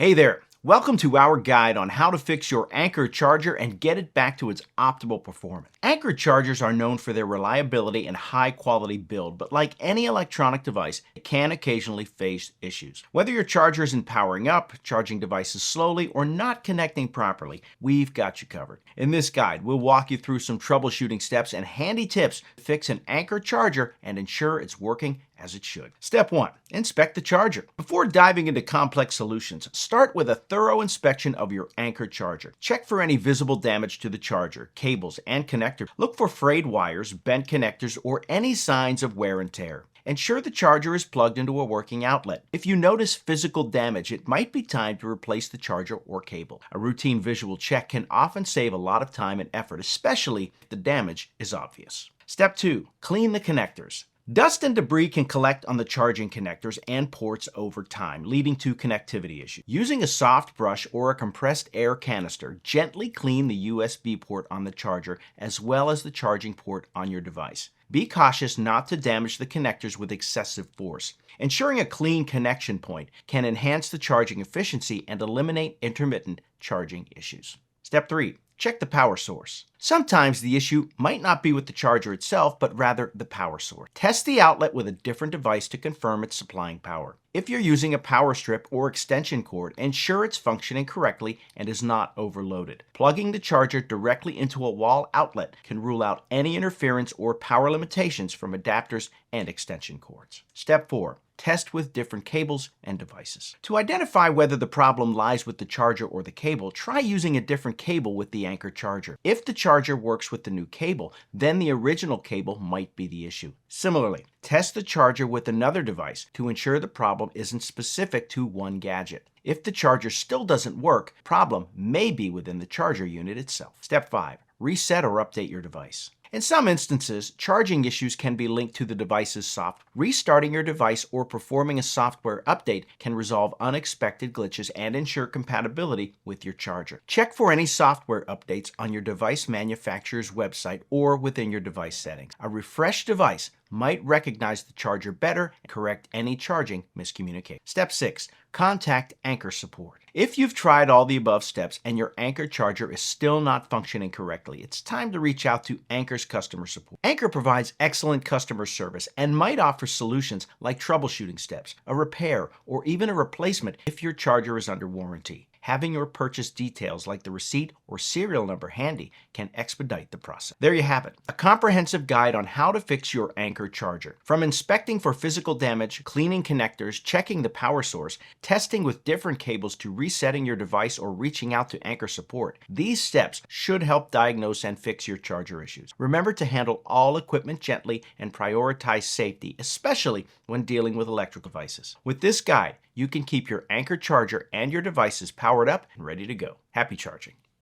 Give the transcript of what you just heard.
Hey there! Welcome to our guide on how to fix your Anker charger and get it back to its optimal performance. Anker chargers are known for their reliability and high quality build, but like any electronic device, it can occasionally face issues. Whether your charger isn't powering up, charging devices slowly, or not connecting properly, we've got you covered. In this guide, we'll walk you through some troubleshooting steps and handy tips to fix an Anker charger and ensure it's working as it should. Step 1. Inspect the charger. Before diving into complex solutions, start with a thorough inspection of your Anker charger. Check for any visible damage to the charger, cables, and connector. Look for frayed wires, bent connectors, or any signs of wear and tear. Ensure the charger is plugged into a working outlet. If you notice physical damage, it might be time to replace the charger or cable. A routine visual check can often save a lot of time and effort, especially if the damage is obvious. Step 2. Clean the connectors. Dust and debris can collect on the charging connectors and ports over time, leading to connectivity issues. Using a soft brush or a compressed air canister, gently clean the USB port on the charger as well as the charging port on your device. Be cautious not to damage the connectors with excessive force. Ensuring a clean connection point can enhance the charging efficiency and eliminate intermittent charging issues. Step 3. Check the power source. Sometimes the issue might not be with the charger itself, but rather the power source. Test the outlet with a different device to confirm it's supplying power. If you're using a power strip or extension cord, ensure it's functioning correctly and is not overloaded. Plugging the charger directly into a wall outlet can rule out any interference or power limitations from adapters and extension cords. Step 4. Test with different cables and devices. To identify whether the problem lies with the charger or the cable, try using a different cable with the Anker charger. If the charger works with the new cable, then the original cable might be the issue. Similarly, test the charger with another device to ensure the problem isn't specific to one gadget. If the charger still doesn't work, the problem may be within the charger unit itself. Step 5. Reset or update your device. In some instances, charging issues can be linked to the device's software. Restarting your device or performing a software update can resolve unexpected glitches and ensure compatibility with your charger. Check for any software updates on your device manufacturer's website or within your device settings. A refreshed device might recognize the charger better and correct any charging miscommunication. Step 6. Contact Anker support. If you've tried all the above steps and your Anker charger is still not functioning correctly, it's time to reach out to Anker's customer support. Anker provides excellent customer service and might offer solutions like troubleshooting steps, a repair, or even a replacement if your charger is under warranty. Having your purchase details like the receipt or serial number handy can expedite the process. There you have it, a comprehensive guide on how to fix your Anker charger. From inspecting for physical damage, cleaning connectors, checking the power source, testing with different cables to resetting your device or reaching out to Anker support, these steps should help diagnose and fix your charger issues. Remember to handle all equipment gently and prioritize safety, especially when dealing with electrical devices. With this guide, you can keep your Anker charger and your devices powered up and ready to go. Happy charging.